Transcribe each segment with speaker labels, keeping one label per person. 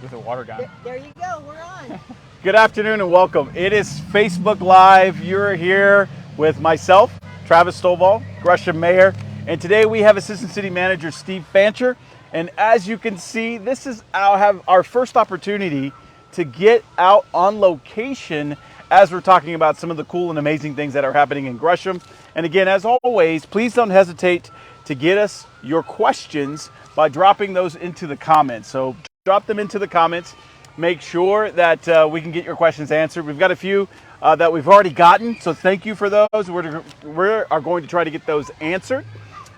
Speaker 1: with a water gun.
Speaker 2: There you go, we're on.
Speaker 3: Good afternoon and welcome. It is Facebook Live. You're here with myself, Travis Stovall, Gresham Mayor, and today we have Assistant City Manager Steve Fancher. And as you can see, this is our first opportunity to get out on location as we're talking about some of the cool and amazing things that are happening in Gresham. And again, as always, please don't hesitate to get us your questions by dropping those into the comments. So drop them into the comments. Make sure that we can get your questions answered. We've got a few that we've already gotten, so thank you for those. We are going to try to get those answered.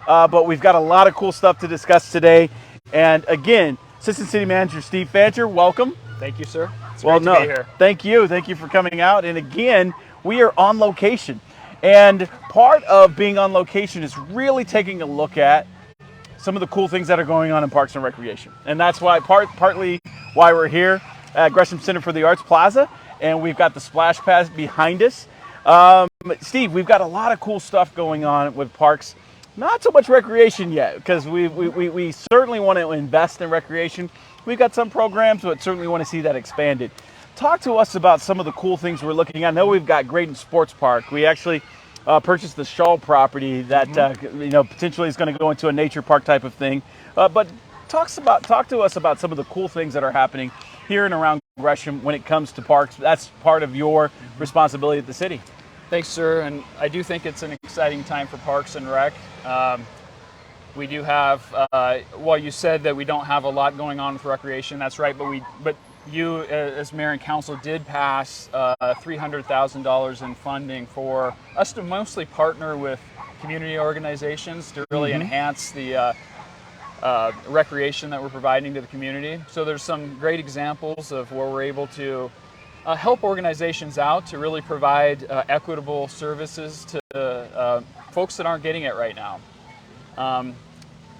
Speaker 3: But we've got a lot of cool stuff to discuss today. And again, Assistant City Manager Steve Fancher, welcome.
Speaker 1: Thank you, sir. It's great to be here.
Speaker 3: Thank you. Thank you for coming out. And again, we are on location. And part of being on location is really taking a look at some of the cool things that are going on in Parks and Recreation. And that's why partly why we're here at Gresham Center for the Arts Plaza. And we've got the splash pad behind us. Steve, we've got a lot of cool stuff going on with parks. Not so much recreation yet, because we certainly want to invest in recreation. We've got some programs, but certainly want to see that expanded. Talk to us about some of the cool things we're looking at. I know we've got Gradin Sports Park. We actually purchased the Shaw property that potentially is going to go into a nature park type of thing. But talk to us about some of the cool things that are happening here and around Gresham when it comes to parks. That's part of your responsibility at the city.
Speaker 1: Thanks, sir. And I do think it's an exciting time for Parks and Rec. We do have, well, you said that we don't have a lot going on with recreation. That's right, but you, as mayor and council, did pass $300,000 in funding for us to mostly partner with community organizations to really enhance the recreation that we're providing to the community. So there's some great examples of where we're able to help organizations out to really provide equitable services to folks that aren't getting it right now.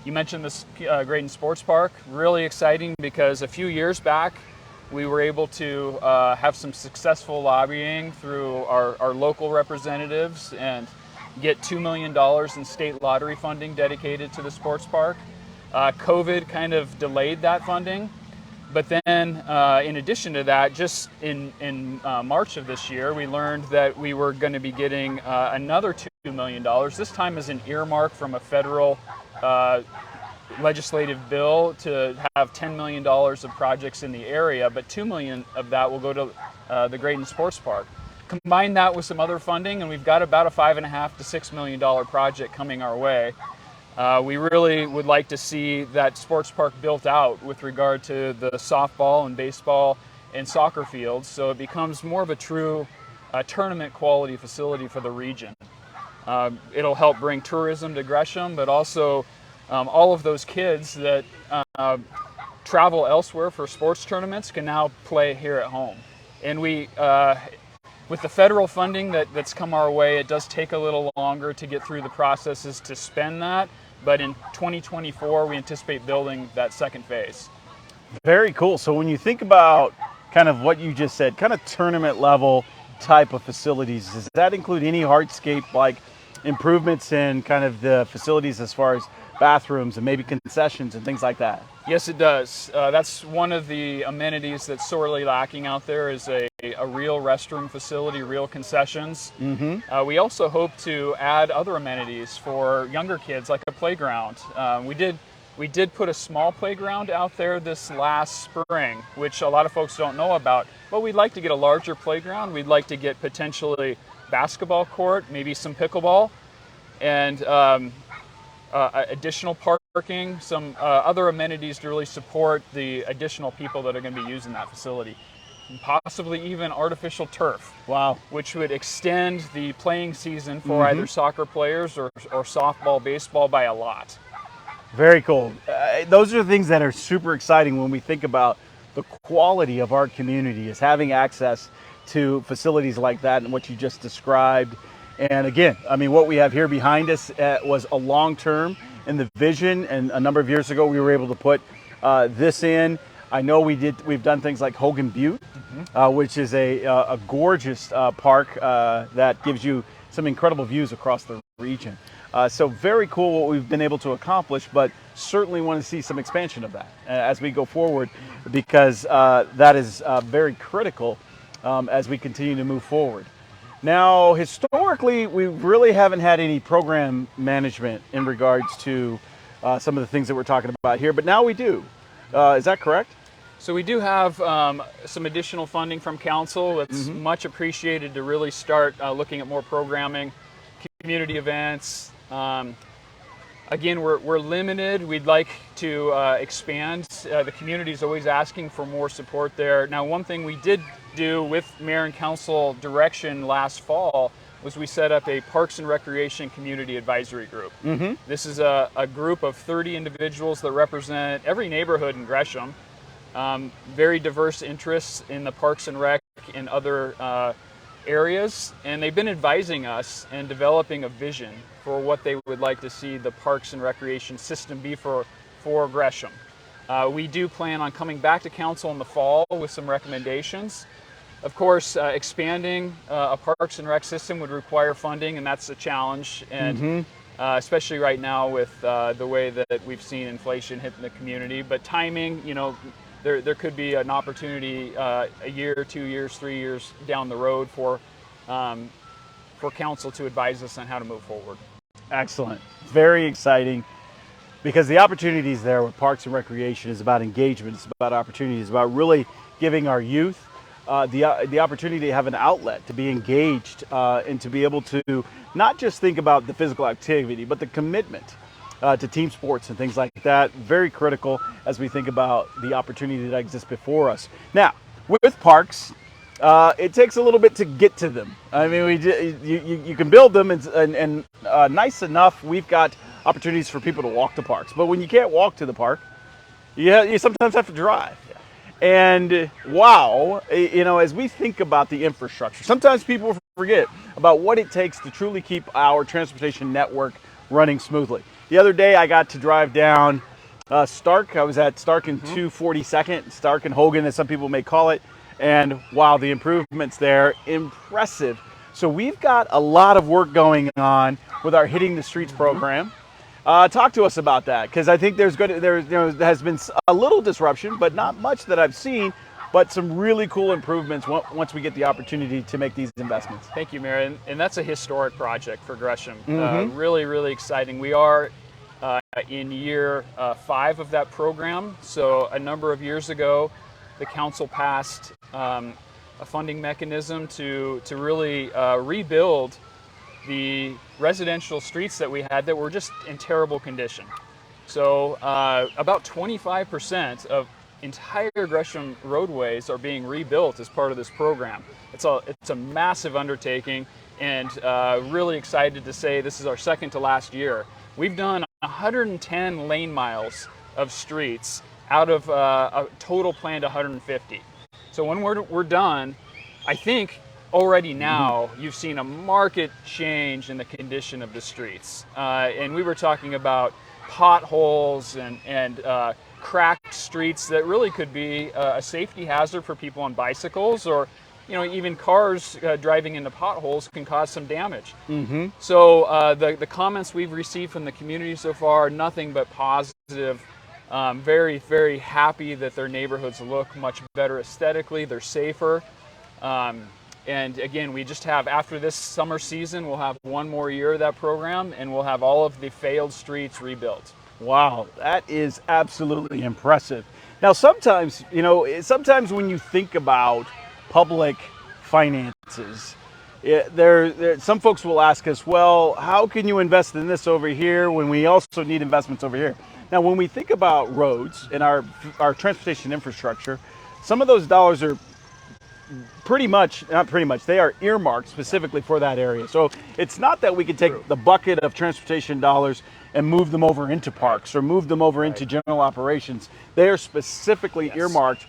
Speaker 1: You mentioned this Gradin Sports Park, really exciting because a few years back we were able to have some successful lobbying through our local representatives and get $2 million in state lottery funding dedicated to the sports park. COVID kind of delayed that funding, but then in addition to that, just in March of this year, we learned that we were going to be getting another $2 million, this time as an earmark from a federal legislative bill to have $10 million of projects in the area, but $2 million of that will go to the Gradin Sports Park. Combine that with some other funding, and we've got about a $5.5 to $6 million project coming our way. We really would like to see that sports park built out with regard to the softball and baseball and soccer fields, so it becomes more of a true tournament quality facility for the region. It'll help bring tourism to Gresham, but also all of those kids that travel elsewhere for sports tournaments can now play here at home. And we, with the federal funding that's come our way, it does take a little longer to get through the processes to spend that, but in 2024 we anticipate building that second phase.
Speaker 3: Very cool. So when you think about kind of what you just said, kind of tournament level type of facilities, does that include any hardscape like improvements in kind of the facilities as far as bathrooms and maybe concessions and things like that?
Speaker 1: Yes, it does. That's one of the amenities that's sorely lacking out there is a real restroom facility, real concessions. We also hope to add other amenities for younger kids, like a playground. We did put a small playground out there this last spring, which a lot of folks don't know about, but we'd like to get a larger playground. We'd like to get potentially basketball court, maybe some pickleball, and additional parking, some other amenities to really support the additional people that are going to be using that facility. And possibly even artificial turf.
Speaker 3: Wow.
Speaker 1: Which would extend the playing season for either soccer players or softball, baseball by a lot.
Speaker 3: Very cool. Those are the things that are super exciting when we think about the quality of our community, is having access to facilities like that and what you just described. And again, I mean, what we have here behind us was a long-term in the vision, and a number of years ago we were able to put this in. I know we've done things like Hogan Butte, which is a gorgeous park that gives you some incredible views across the region. So very cool what we've been able to accomplish, but certainly want to see some expansion of that as we go forward, because that is very critical as we continue to move forward. Now, historically, we really haven't had any program management in regards to some of the things that we're talking about here, but now we do. Is that correct?
Speaker 1: So we do have some additional funding from council. It's much appreciated to really start looking at more programming, community events. Again, we're limited. We'd like to expand. The community is always asking for more support there. Now, one thing we did do with Mayor and Council direction last fall was we set up a Parks and Recreation Community Advisory Group. This is a group of 30 individuals that represent every neighborhood in Gresham. Very diverse interests in the Parks and Rec and other areas, and they've been advising us and developing a vision for what they would like to see the Parks and Recreation system be for Gresham. We do plan on coming back to council in the fall with some recommendations. Of course, expanding a Parks and Rec system would require funding, and that's a challenge, and especially right now with the way that we've seen inflation hitting the community. But timing, there could be an opportunity a year, 2 years, 3 years down the road for council to advise us on how to move forward.
Speaker 3: Excellent. Very exciting, because the opportunities there with Parks and Recreation is about engagement, it's about opportunities, it's about really giving our youth the opportunity to have an outlet, to be engaged, and to be able to not just think about the physical activity, but the commitment to team sports and things like that. Very critical as we think about the opportunity that exists before us. Now, with parks, it takes a little bit to get to them. I mean, you can build them, and nice enough, we've got opportunities for people to walk to parks. But when you can't walk to the park, you sometimes have to drive. And wow, as we think about the infrastructure, sometimes people forget about what it takes to truly keep our transportation network running smoothly. The other day, I got to drive down Stark. I was at Stark and 242nd, Stark and Hogan, as some people may call it. And wow, the improvements there, impressive. So we've got a lot of work going on with our Hitting the Streets program. Talk to us about that, because I think there has been a little disruption, but not much that I've seen, but some really cool improvements once we get the opportunity to make these investments.
Speaker 1: Thank you, Mayor. And that's a historic project for Gresham. Really, really exciting. We are in year 5 of that program. So a number of years ago, the council passed a funding mechanism to really rebuild the residential streets that we had that were just in terrible condition. So about 25% of entire Gresham roadways are being rebuilt as part of this program. It's a massive undertaking, and really excited to say this is our second to last year. We've done 110 lane miles of streets out of a total planned 150. So when we're done, I think already now you've seen a marked change in the condition of the streets. And we were talking about potholes and cracked streets that really could be a safety hazard for people on bicycles, or even cars driving into potholes can cause some damage. So the comments we've received from the community so far are nothing but positive. Very, very happy that their neighborhoods look much better aesthetically, they're safer. And again, we just have, after this summer season, we'll have one more year of that program, and we'll have all of the failed streets rebuilt.
Speaker 3: Wow, that is absolutely impressive. Now, sometimes when you think about public finances, some folks will ask us, well, how can you invest in this over here when we also need investments over here? Now, when we think about roads and our transportation infrastructure, some of those dollars are they are earmarked specifically for that area. So it's not that we can take the bucket of transportation dollars and move them over into parks or move them over into general operations. They are specifically earmarked,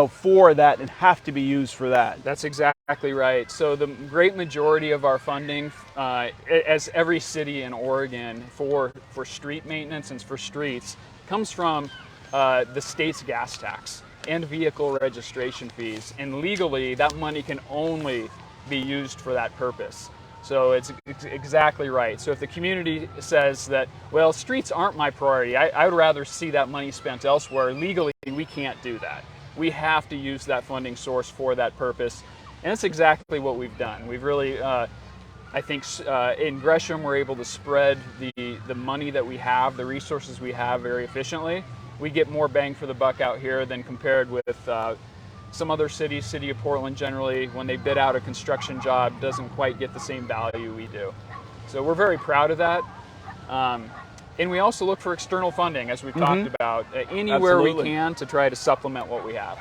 Speaker 3: for that, and have to be used for that.
Speaker 1: That's exactly right. So the great majority of our funding, as every city in Oregon, for street maintenance and for streets, comes from the state's gas tax and vehicle registration fees. And legally, that money can only be used for that purpose. So it's exactly right. So if the community says that, well, streets aren't my priority, I would rather see that money spent elsewhere, legally we can't do that. We have to use that funding source for that purpose. And that's exactly what we've done. We've really, I think in Gresham, we're able to spread the money that we have, the resources we have very efficiently. We get more bang for the buck out here than compared with some other cities. City of Portland generally, when they bid out a construction job, doesn't quite get the same value we do. So we're very proud of that. And we also look for external funding, as we've talked about, anywhere we can to try to supplement what we have.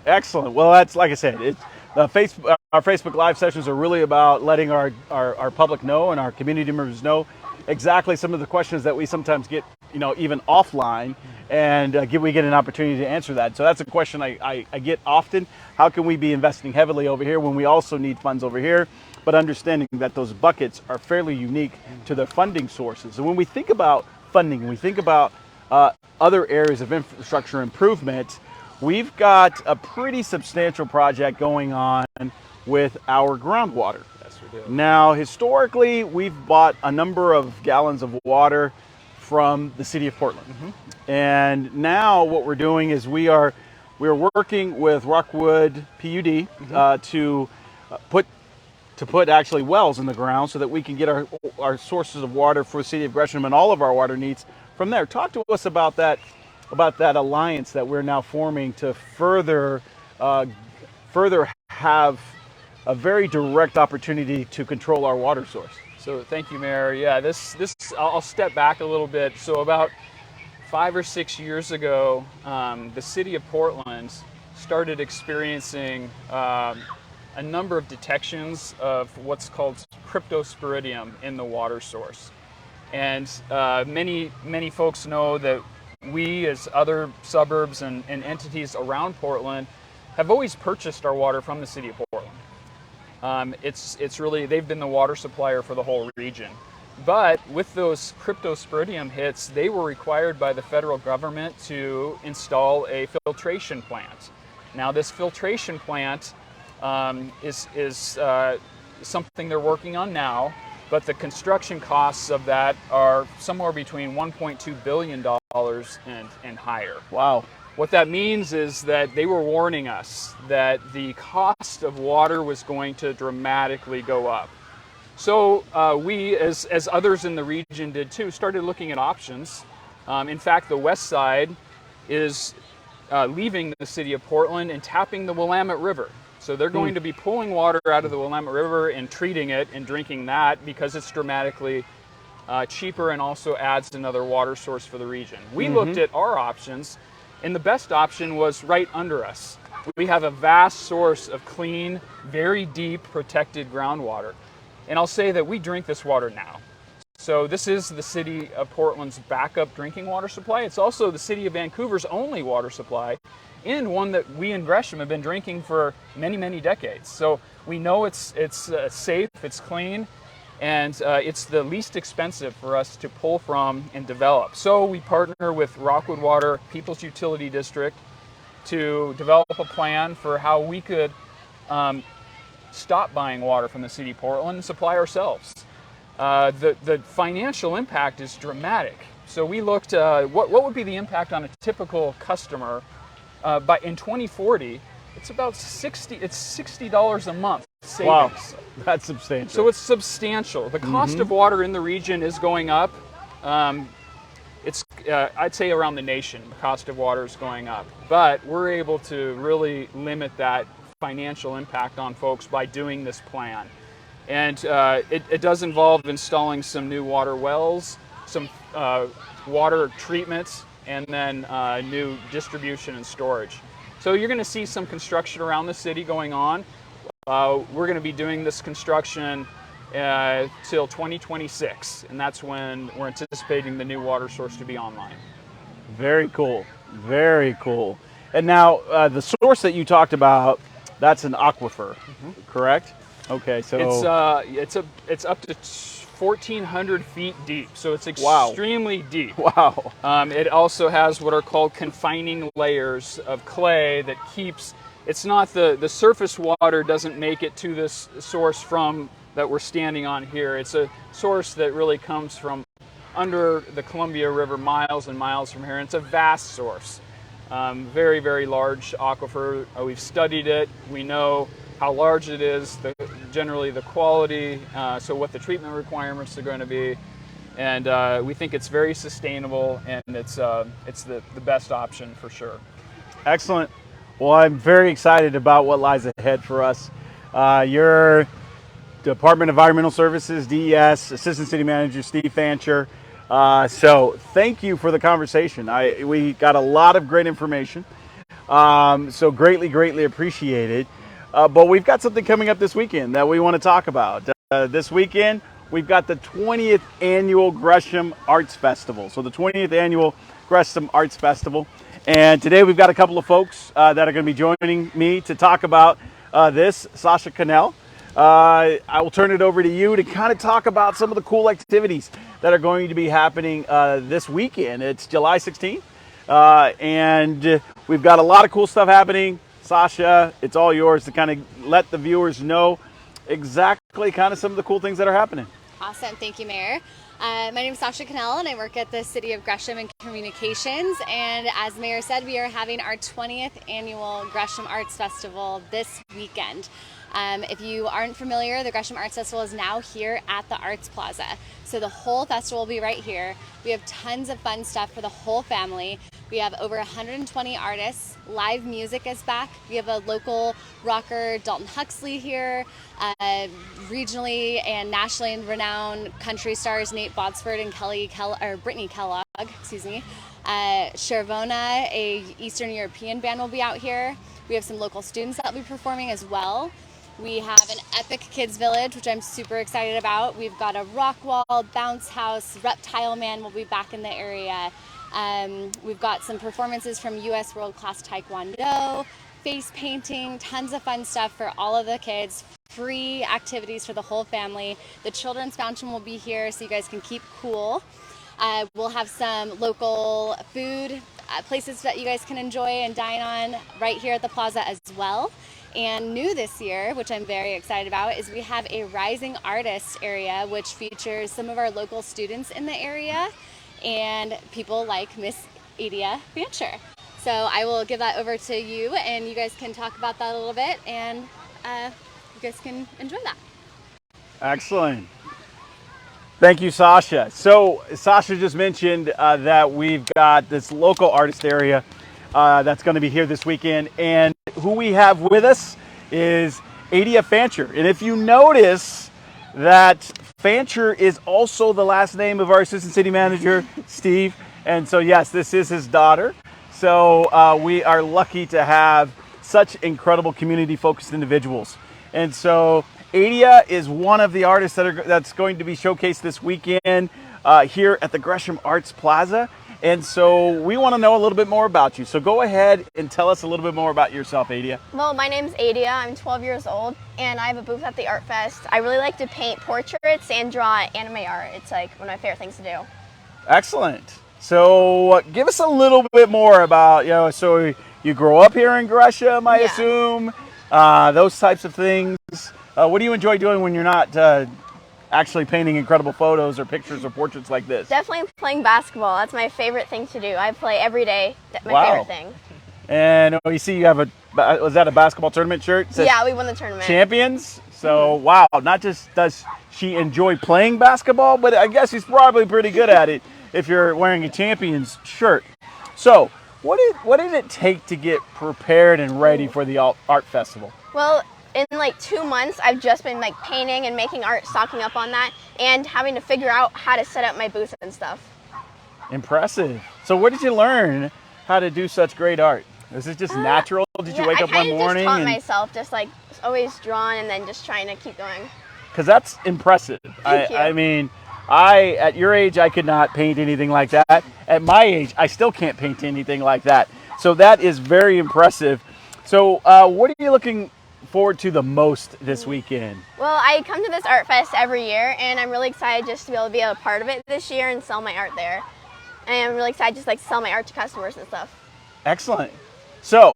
Speaker 3: Excellent. Well, that's like I said, our Facebook Live sessions are really about letting our public know and our community members know exactly some of the questions that we sometimes get, even offline, and we get an opportunity to answer that. So that's a question I get often. How can we be investing heavily over here when we also need funds over here? But understanding that those buckets are fairly unique to their funding sources. And when we think about funding, when we think about other areas of infrastructure improvement, we've got a pretty substantial project going on with our groundwater.
Speaker 1: Yes, we do.
Speaker 3: Now, historically, we've bought a number of gallons of water from the city of Portland. And now what we're doing is we're working with Rockwood PUD to put actually wells in the ground so that we can get our sources of water for the city of Gresham and all of our water needs from there. Talk to us about that alliance that we're now forming to further have a very direct opportunity to control our water source.
Speaker 1: So thank you, Mayor. Yeah, I'll step back a little bit. So about 5 or 6 years ago, the city of Portland started experiencing a number of detections of what's called Cryptosporidium in the water source. And many folks know that we, as other suburbs and entities around Portland, have always purchased our water from the city of Portland. It's really, they've been the water supplier for the whole region. But with those Cryptosporidium hits, they were required by the federal government to install a filtration plant. Now, this filtration plant is something they're working on now, but the construction costs of that are somewhere between $1.2 billion and higher.
Speaker 3: Wow.
Speaker 1: What that means is that they were warning us that the cost of water was going to dramatically go up. So we, as others in the region did too, started looking at options. In fact, the west side is leaving the city of Portland and tapping the Willamette River. So they're going to be pulling water out of the Willamette River and treating it and drinking that because it's dramatically cheaper and also adds another water source for the region. We looked at our options, and the best option was right under us. We have a vast source of clean, very deep, protected groundwater. And I'll say that we drink this water now. So this is the city of Portland's backup drinking water supply. It's also the city of Vancouver's only water supply, and one that we in Gresham have been drinking for many, many decades. So we know it's safe, it's clean, and it's the least expensive for us to pull from and develop. So we partner with Rockwood Water People's Utility District to develop a plan for how we could stop buying water from the city of Portland and supply ourselves. The financial impact is dramatic. So we looked, what would be the impact on a typical customer? But in 2040, it's about $60 a month savings.
Speaker 3: Wow, that's substantial.
Speaker 1: So it's substantial. The cost of water in the region is going up. I'd say around the nation, the cost of water is going up. But we're able to really limit that financial impact on folks by doing this plan. And it does involve installing some new water wells, some water treatments, and then new distribution and storage. So you're going to see some construction around the city going on. We're going to be doing this construction till 2026, and that's when we're anticipating the new water source to be online. Very cool.
Speaker 3: Very cool. And now the source that you talked about, that's an aquifer, correct? Okay, so
Speaker 1: it's up to 1,400 feet deep, so it's extremely deep.
Speaker 3: Wow.
Speaker 1: It also has what are called confining layers of clay that keeps. It's not the surface water doesn't make it to this source from that we're standing on here. It's a source that really comes from under the Columbia River, miles and miles from here. And it's a vast source, very, very large aquifer. We've studied it. We know how large it is, generally the quality, so what the treatment requirements are going to be. And we think it's very sustainable, and it's the best option for sure.
Speaker 3: Excellent. Well, I'm very excited about what lies ahead for us. Your Department of Environmental Services, DES, Assistant City Manager Steve Fancher. So thank you for the conversation. We got a lot of great information. So greatly appreciated. But we've got something coming up this weekend that we want to talk about. This weekend, we've got the 20th annual Gresham Arts Festival. So the 20th annual Gresham Arts Festival. And today we've got a couple of folks that are going to be joining me to talk about this. Sasha Cannell. I will turn it over to you to kind of talk about some of the cool activities that are going to be happening this weekend. It's July 16th, and we've got a lot of cool stuff happening. Sasha, it's all yours to kind of let the viewers know exactly kind of some of the cool things that are happening.
Speaker 2: Awesome. Thank you, Mayor. My name is Sasha Cannell, and I work at the City of Gresham in Communications. And as Mayor said, we are having our 20th annual Gresham Arts Festival this weekend. If you aren't familiar, the Gresham Arts Festival is now here at the Arts Plaza. So the whole festival will be right here. We have tons of fun stuff for the whole family. We have over 120 artists. Live music is back. We have a local rocker, Dalton Huxley, here. Regionally and nationally renowned country stars Nate Bodsford and Brittany Kellogg, excuse me. Chervona, a Eastern European band, will be out here. We have some local students that will be performing as well. We have an epic kids village, which I'm super excited about. We've got a rock wall, bounce house, Reptile Man will be back in the area. We've got some performances from U.S. World Class Taekwondo, face painting, tons of fun stuff for all of the kids, free activities for the whole family. The Children's Fountain will be here so you guys can keep cool. We'll have some local food places that you guys can enjoy and dine on right here at the plaza as well. And new this year, which I'm very excited about, is we have a Rising Artists area, which features some of our local students in the area and people like Miss Adia Fancher. So I will give that over to you, and you guys can talk about that a little bit, and you guys can enjoy that.
Speaker 3: Excellent. Thank you, Sasha. So Sasha just mentioned that we've got this local artist area that's going to be here this weekend, and who we have with us is Adia Fancher. And if you notice that Fancher is also the last name of our assistant city manager, Steve, and so yes, this is his daughter. So we are lucky to have such incredible community-focused individuals. And so Adia is one of the artists that's going to be showcased this weekend here at the Gresham Arts Plaza. And so we want to know a little bit more about you. So go ahead and tell us a little bit more about yourself, Adia.
Speaker 4: Well, my name's Adia. I'm 12 years old, and I have a booth at the Art Fest. I really like to paint portraits and draw anime art. It's like one of my favorite things to do.
Speaker 3: Excellent. So give us a little bit more about, so you grow up here in Gresham, I assume, those types of things. What do you enjoy doing when you're not actually painting incredible photos or pictures or portraits like this?
Speaker 4: Definitely playing basketball. That's my favorite thing to do. I play every day. That's my favorite thing.
Speaker 3: And you see you have was that a basketball tournament shirt?
Speaker 4: Yeah, we won the tournament.
Speaker 3: Champions. So wow, not just does she enjoy playing basketball, but I guess she's probably pretty good at it if you're wearing a Champions shirt. So what did it take to get prepared and ready for the art festival?
Speaker 4: Well, in like 2 months, I've just been like painting and making art, stocking up on that, and having to figure out how to set up my booth and stuff.
Speaker 3: Impressive. So where did you learn how to do such great art? Is it just natural? Did you wake up one morning?
Speaker 4: I just taught myself, just like always drawing and then just trying to keep going.
Speaker 3: Because that's impressive.
Speaker 4: Thank you.
Speaker 3: I mean, at your age, I could not paint anything like that. At my age, I still can't paint anything like that. So that is very impressive. So what are you looking forward to the most this weekend?
Speaker 4: Well, I come to this art fest every year, and I'm really excited just to be able to be a part of it this year and sell my art there. And I'm really excited just like sell my art to customers and stuff.
Speaker 3: Excellent. So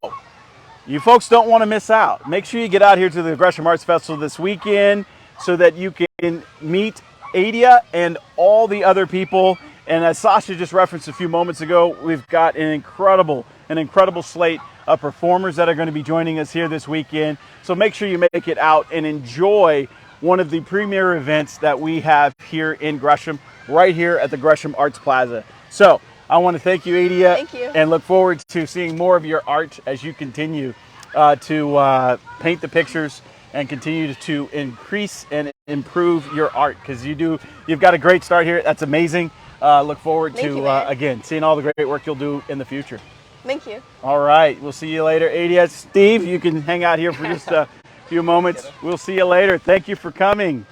Speaker 3: you folks don't want to miss out. Make sure you get out here to the Gresham Arts Festival this weekend. so that you can meet Adia and all the other people. And as Sasha just referenced a few moments ago, we've got an incredible slate of performers that are going to be joining us here this weekend. So make sure you make it out and enjoy one of the premier events that we have here in Gresham, right here at the Gresham Arts Plaza. So I want to thank you, Adia.
Speaker 4: Thank you.
Speaker 3: And look forward to seeing more of your art as you continue to paint the pictures and continue to increase and improve your art, because you've got a great start here. That's amazing. Look forward
Speaker 4: Thank
Speaker 3: to,
Speaker 4: you, Mayor.
Speaker 3: again, seeing all the great work you'll do in the future.
Speaker 4: Thank you.
Speaker 3: All right. We'll see you later. Adia, Steve, you can hang out here for just a few moments. We'll see you later. Thank you for coming.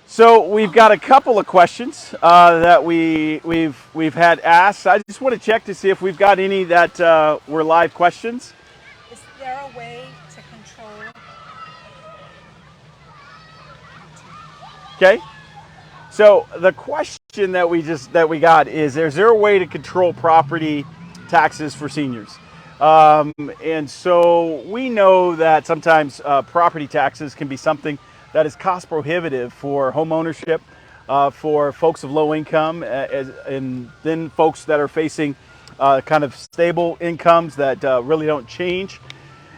Speaker 3: So we've got a couple of questions that we've had asked. I just want to check to see if we've got any that were live questions.
Speaker 5: Is there a way to control?
Speaker 3: Okay. So the question that we got is there a way to control property taxes for seniors? And so we know that sometimes property taxes can be something that is cost prohibitive for home ownership, for folks of low income, and then folks that are facing kind of stable incomes that really don't change.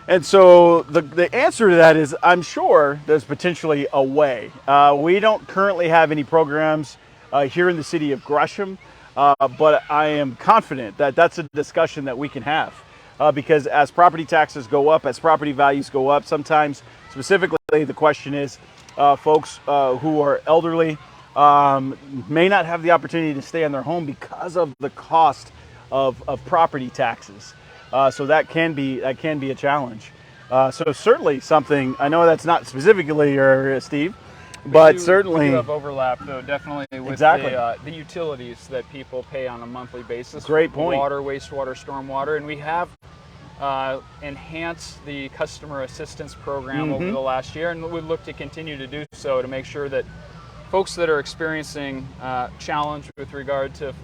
Speaker 3: And so the answer to that is, I'm sure there's potentially a way. We don't currently have any programs here in the city of Gresham, but I am confident that that's a discussion that we can have. Because as property taxes go up, as property values go up, sometimes specifically the question is folks who are elderly may not have the opportunity to stay in their home because of the cost of property taxes. So that can be a challenge. So certainly something, I know that's not specifically your Steve, but certainly
Speaker 1: we do have overlap, though, definitely with
Speaker 3: Exactly.
Speaker 1: the utilities that people pay on a monthly basis.
Speaker 3: Great point.
Speaker 1: Water, wastewater, stormwater, and we have enhanced the customer assistance program over the last year, and we look to continue to do so to make sure that folks that are experiencing challenge with regard to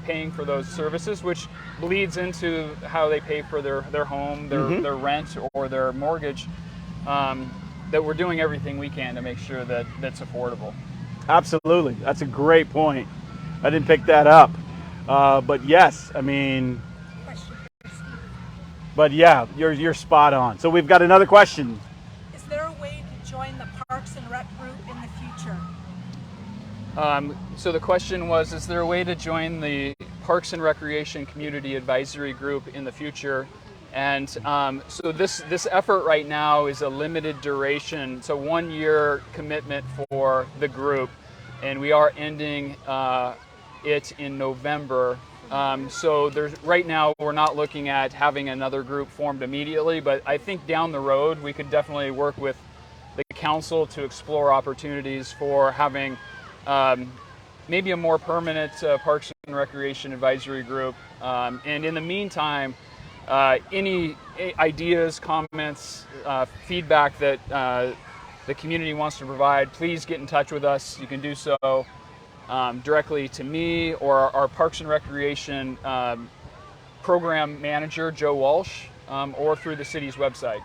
Speaker 1: paying for those services, which bleeds into how they pay for their home, their rent, or their mortgage, that we're doing everything we can to make sure that that's affordable.
Speaker 3: Absolutely. That's a great point. I didn't pick that up. But yes, I mean,
Speaker 5: Question for Steve.
Speaker 3: but yeah, you're spot on. So we've got another question.
Speaker 5: Is there a way to join the Parks and Rec group in the future?
Speaker 1: So the question was, is there a way to join the Parks and Recreation Community Advisory Group in the future? And so this effort right now is a limited duration, so 1 year commitment for the group, and we are ending it in November. So right now we're not looking at having another group formed immediately, but I think down the road we could definitely work with the council to explore opportunities for having maybe a more permanent Parks and Recreation Advisory Group. And in the meantime, any ideas, comments, feedback that the community wants to provide, please get in touch with us. You can do so directly to me or our Parks and Recreation program manager, Joe Walsh, or through the city's website.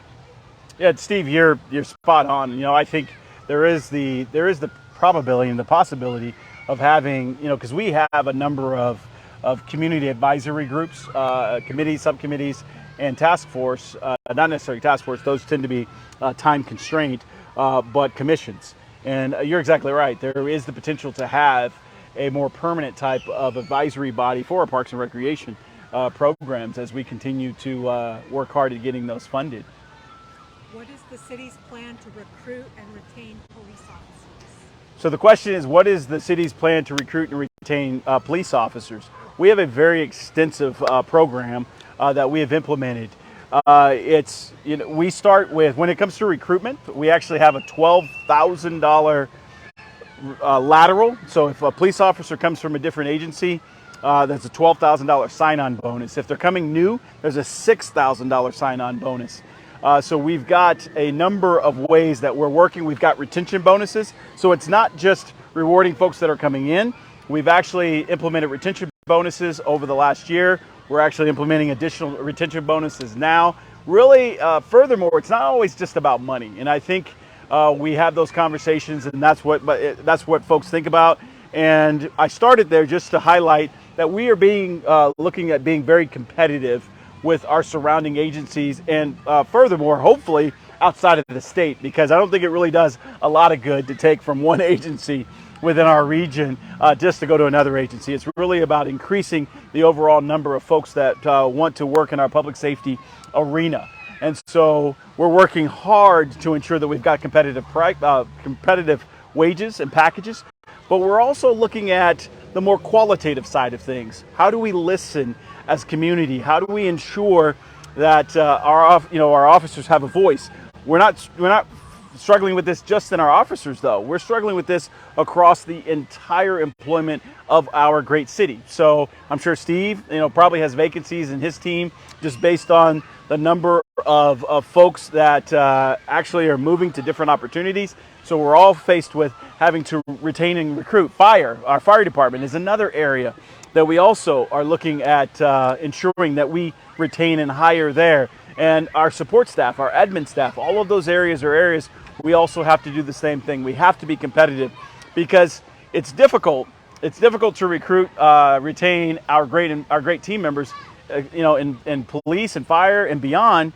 Speaker 3: Yeah, Steve, you're spot on. You know, I think there is the probability and the possibility of having, because we have a number of community advisory groups, committees, subcommittees, and task force, not necessarily task force, those tend to be time constrained, but commissions. And you're exactly right. There is the potential to have a more permanent type of advisory body for our Parks and Recreation programs as we continue to work hard at getting those funded.
Speaker 5: What is the city's plan to recruit and retain police officers?
Speaker 3: So the question is, what is the city's plan to recruit and retain police officers? We have a very extensive program that we have implemented. We start with, when it comes to recruitment, we actually have a $12,000 lateral. So if a police officer comes from a different agency, that's a $12,000 sign-on bonus. If they're coming new, there's a $6,000 sign-on bonus. So we've got a number of ways that we're working. We've got retention bonuses. So it's not just rewarding folks that are coming in. We've actually implemented retention bonuses over the last year. We're actually implementing additional retention bonuses now. Really, furthermore, it's not always just about money. And I think we have those conversations, and that's what folks think about. And I started there just to highlight that we are looking at being very competitive with our surrounding agencies, and furthermore, hopefully outside of the state, because I don't think it really does a lot of good to take from one agency within our region just to go to another agency. It's really about increasing the overall number of folks that want to work in our public safety arena. And so we're working hard to ensure that we've got competitive wages and packages, but we're also looking at the more qualitative side of things. How do we listen as a community? How do we ensure that our officers have a voice? We're not struggling with this just in our officers, though. We're struggling with this across the entire employment of our great city. So I'm sure Steve, probably has vacancies in his team just based on the number of folks that actually are moving to different opportunities. So we're all faced with having to retain and recruit. Our fire department is another area that we also are looking at ensuring that we retain and hire there. And our support staff, our admin staff, all of those areas are areas we also have to do the same thing. We have to be competitive because it's difficult. It's difficult to recruit, retain our great team members, in police and fire and beyond,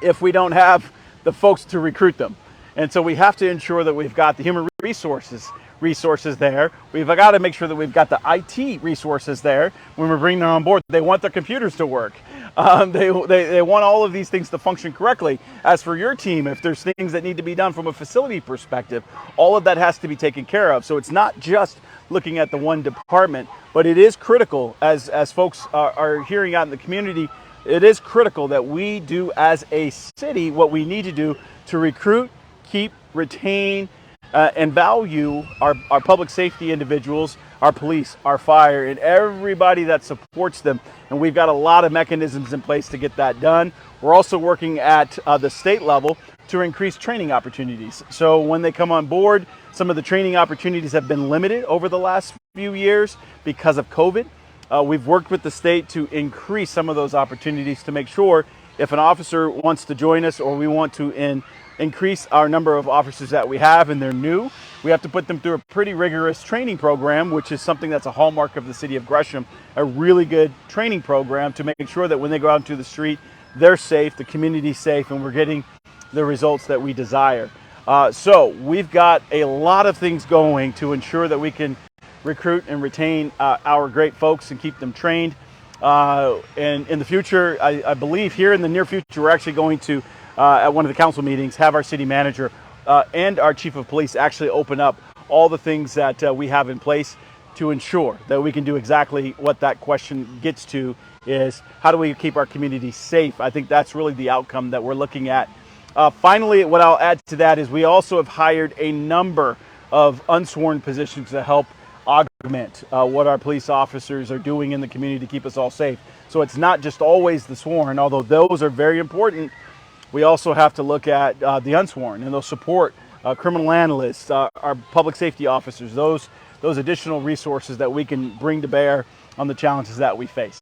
Speaker 3: if we don't have the folks to recruit them. And so we have to ensure that we've got the human resources there. We've got to make sure that we've got the IT resources there when we're bringing them on board. They want their computers to work. They want all of these things to function correctly. As for your team, if there's things that need to be done from a facility perspective, all of that has to be taken care of. So it's not just looking at the one department, but it is critical, as folks are hearing out in the community, it is critical that we do as a city what we need to do to recruit, keep, retain, and value our public safety individuals, our police, our fire, and everybody that supports them. And we've got a lot of mechanisms in place to get that done. We're also working at the state level to increase training opportunities. So when they come on board, some of the training opportunities have been limited over the last few years because of COVID. We've worked with the state to increase some of those opportunities to make sure if an officer wants to join us or we want to increase our number of officers that we have and they're new, we have to put them through a pretty rigorous training program, which is something that's a hallmark of the city of Gresham, a really good training program to make sure that when they go out into the street, they're safe, the community's safe, and we're getting the results that we desire. So we've got a lot of things going to ensure that we can recruit and retain our great folks and keep them trained. And in the future, I believe here in the near future, we're actually going to, at one of the council meetings, have our city manager and our chief of police actually open up all the things that we have in place to ensure that we can do exactly what that question gets to, is how do we keep our community safe? I think that's really the outcome that we're looking at. Finally, what I'll add to that is we also have hired a number of unsworn positions to help augment what our police officers are doing in the community to keep us all safe. So it's not just always the sworn, although those are very important. We also have to look at the unsworn, and they'll support criminal analysts, our public safety officers, those additional resources that we can bring to bear on the challenges that we face.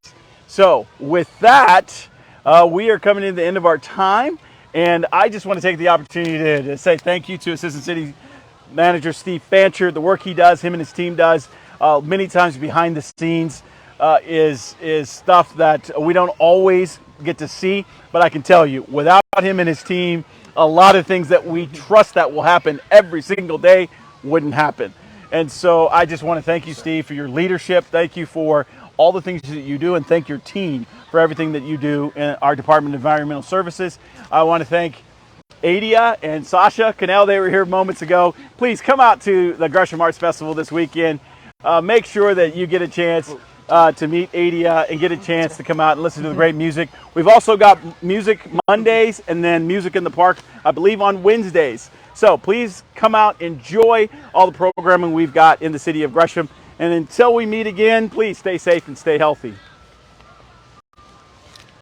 Speaker 3: So with that, we are coming to the end of our time, and I just want to take the opportunity to say thank you to Assistant City Manager Steve Fancher. The work he does, him and his team does, many times behind the scenes, is stuff that we don't always get to see, but I can tell you, without him and his team, a lot of things that we trust that will happen every single day wouldn't happen. And so I just want to thank you, Steve, for your leadership. Thank you for all the things that you do, and thank your team for everything that you do in our Department of Environmental Services. I want to thank Adia and Sasha Cannell. They were here moments ago. Please come out to the Gresham Arts Festival this weekend. Make sure that you get a chance to meet Adia and get a chance to come out and listen to the great music. We've also got music Mondays and then music in the park, I believe, on Wednesdays. So please come out, enjoy all the programming we've got in the city of Gresham. And until we meet again, please stay safe and stay healthy.